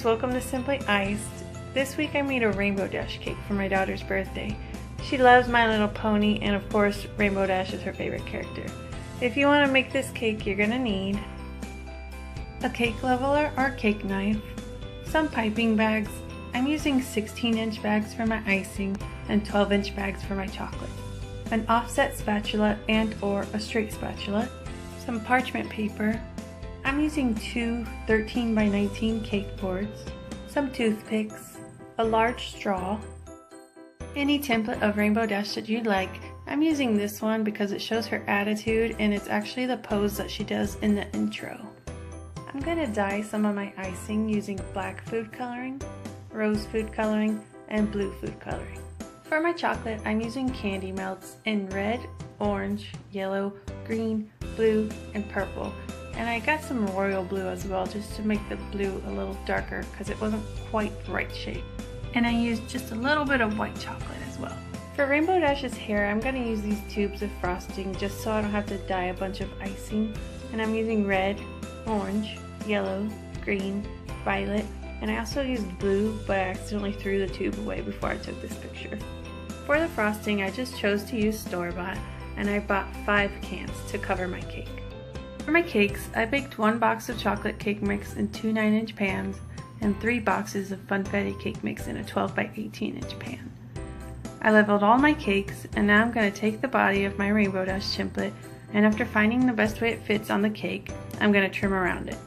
guys, welcome to Simply Iced. This week I made a Rainbow Dash cake for my daughter's birthday. She loves My Little Pony, and of course Rainbow Dash is her favorite character. If you want to make this cake, you're going to need a cake leveler or cake knife, some piping bags. I'm using 16-inch bags for my icing and 12-inch bags for my chocolate, an offset spatula and or a straight spatula, some parchment paper. I'm using two 13 by 19 cake boards, some toothpicks, a large straw, any template of Rainbow Dash that you'd like. I'm using this one because it shows her attitude and it's actually the pose that she does in the intro. I'm going to dye some of my icing using black food coloring, rose food coloring, and blue food coloring. For my chocolate, I'm using candy melts in red, orange, yellow, green, blue, and purple. And I got some royal blue as well, just to make the blue a little darker because it wasn't quite the right shade. And I used just a little bit of white chocolate as well. For Rainbow Dash's hair, I'm going to use these tubes of frosting just so I don't have to dye a bunch of icing. And I'm using red, orange, yellow, green, violet, and I also used blue, but I accidentally threw the tube away before I took this picture. For the frosting, I just chose to use store-bought, and I bought 5 cans to cover my cake. For my cakes, I baked 1 box of chocolate cake mix in 2 9-inch pans and 3 boxes of funfetti cake mix in a 12 by 18-inch pan. I leveled all my cakes, and now I'm going to take the body of my Rainbow Dash template, and after finding the best way it fits on the cake, I'm going to trim around it.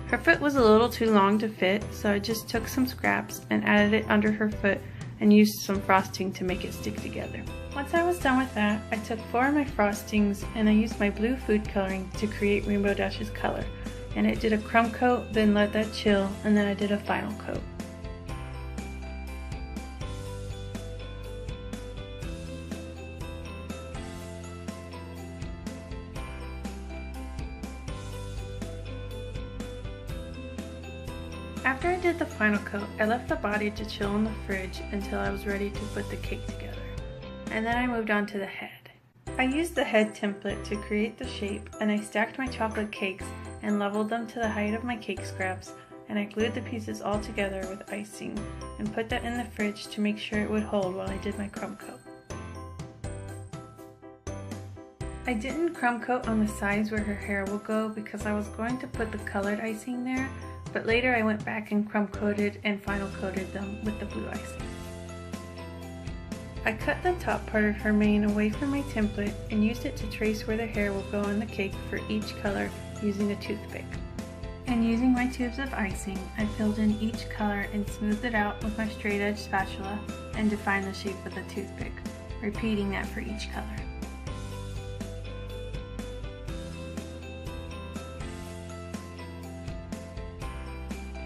Her foot was a little too long to fit, so I just took some scraps and added it under her foot and used some frosting to make it stick together. Once I was done with that, I took 4 of my frostings and I used my blue food coloring to create Rainbow Dash's color. And I did a crumb coat, then let that chill, and then I did a final coat. After I did the final coat, I left the body to chill in the fridge until I was ready to put the cake together. And then I moved on to the head. I used the head template to create the shape, and I stacked my chocolate cakes and leveled them to the height of my cake scraps, and I glued the pieces all together with icing and put that in the fridge to make sure it would hold while I did my crumb coat. I didn't crumb coat on the sides where her hair will go because I was going to put the colored icing there, but later I went back and crumb coated and final coated them with the blue icing. I cut the top part of her mane away from my template and used it to trace where the hair will go on the cake for each color using a toothpick. And using my tubes of icing, I filled in each color and smoothed it out with my straight edge spatula and defined the shape with a toothpick, repeating that for each color.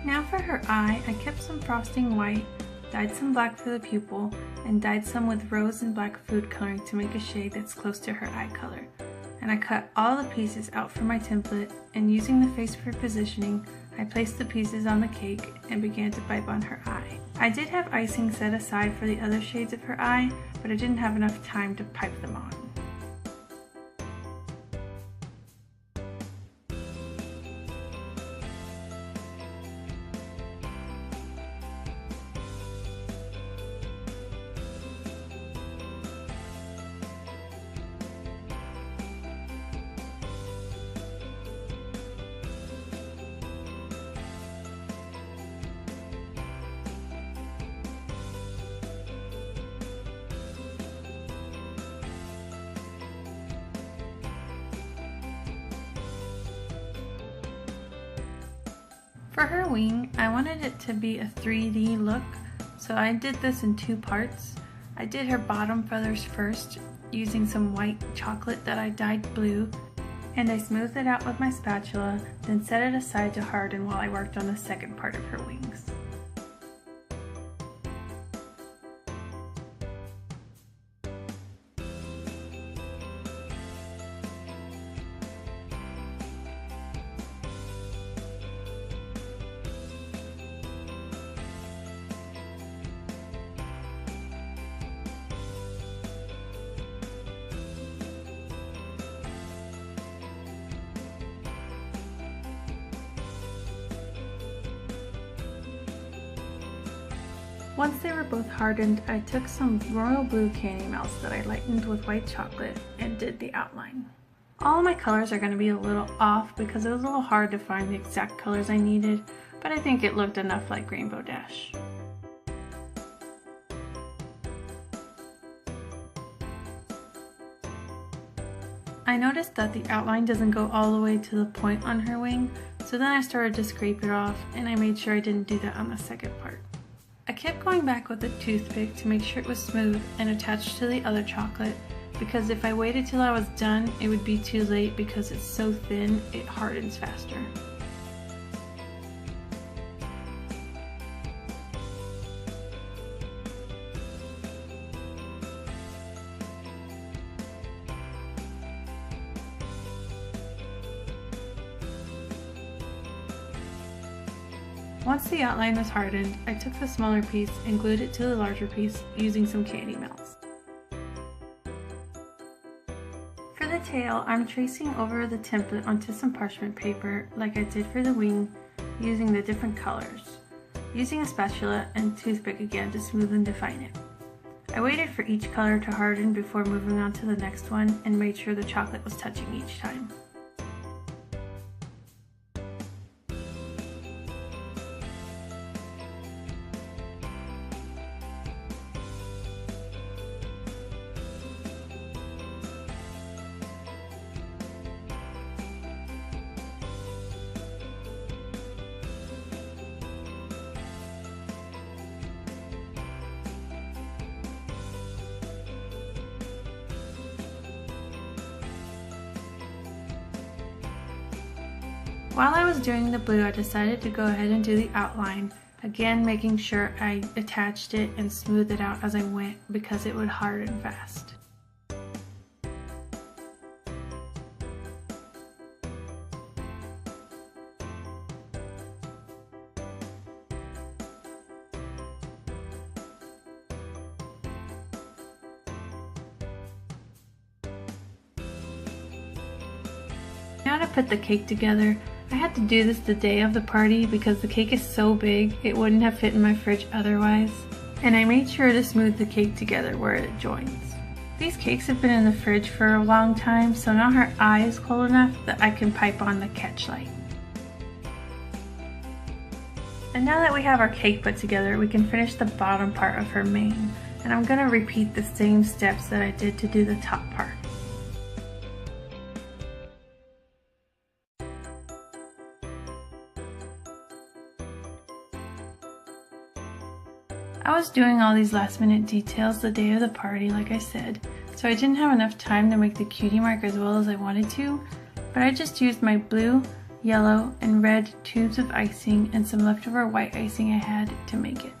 Now for her eye, I kept some frosting white, dyed some black for the pupil, and dyed some with rose and black food coloring to make a shade that's close to her eye color. And I cut all the pieces out from my template, and using the face for positioning, I placed the pieces on the cake and began to pipe on her eye. I did have icing set aside for the other shades of her eye, but I didn't have enough time to pipe them on. For her wing, I wanted it to be a 3D look, so I did this in 2 parts. I did her bottom feathers first, using some white chocolate that I dyed blue, and I smoothed it out with my spatula, then set it aside to harden while I worked on the second part of her wings. Once they were both hardened, I took some royal blue candy melts that I lightened with white chocolate and did the outline. All of my colors are going to be a little off because it was a little hard to find the exact colors I needed, but I think it looked enough like Rainbow Dash. I noticed that the outline doesn't go all the way to the point on her wing, so then I started to scrape it off, and I made sure I didn't do that on the second part. I kept going back with a toothpick to make sure it was smooth and attached to the other chocolate, because if I waited till I was done, it would be too late because it's so thin, it hardens faster. Once the outline was hardened, I took the smaller piece and glued it to the larger piece using some candy melts. For the tail, I'm tracing over the template onto some parchment paper like I did for the wing, using the different colors, using a spatula and toothpick again to smooth and define it. I waited for each color to harden before moving on to the next one and made sure the chocolate was touching each time. While I was doing the blue, I decided to go ahead and do the outline, again making sure I attached it and smoothed it out as I went because it would harden fast. Now to put the cake together, I had to do this the day of the party because the cake is so big it wouldn't have fit in my fridge otherwise, and I made sure to smooth the cake together where it joins. These cakes have been in the fridge for a long time, so now her eye is cold enough that I can pipe on the catch light. And now that we have our cake put together, we can finish the bottom part of her mane, and I'm going to repeat the same steps that I did to do the top part. I was doing all these last minute details the day of the party, like I said, so I didn't have enough time to make the cutie mark as well as I wanted to, but I just used my blue, yellow, and red tubes of icing and some leftover white icing I had to make it.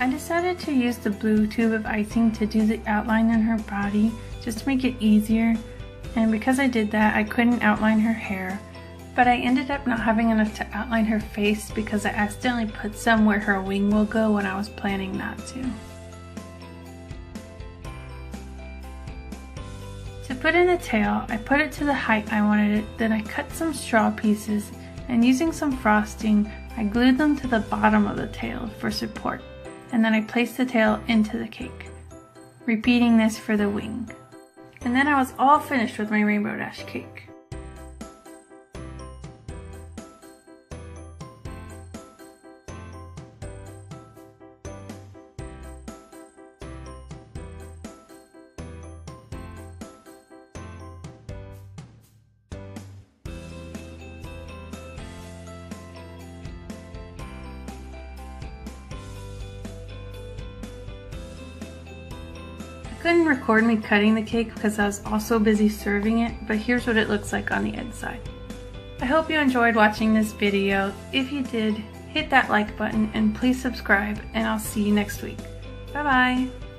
I decided to use the blue tube of icing to do the outline on her body just to make it easier, and because I did that, I couldn't outline her hair. But I ended up not having enough to outline her face because I accidentally put some where her wing will go when I was planning not to. To put in the tail, I put it to the height I wanted it, then I cut some straw pieces, and using some frosting, I glued them to the bottom of the tail for support, and then I placed the tail into the cake, repeating this for the wing. And then I was all finished with my Rainbow Dash cake. I couldn't record me cutting the cake because I was also busy serving it, but here's what it looks like on the inside. I hope you enjoyed watching this video. If you did, hit that like button and please subscribe, and I'll see you next week. Bye bye!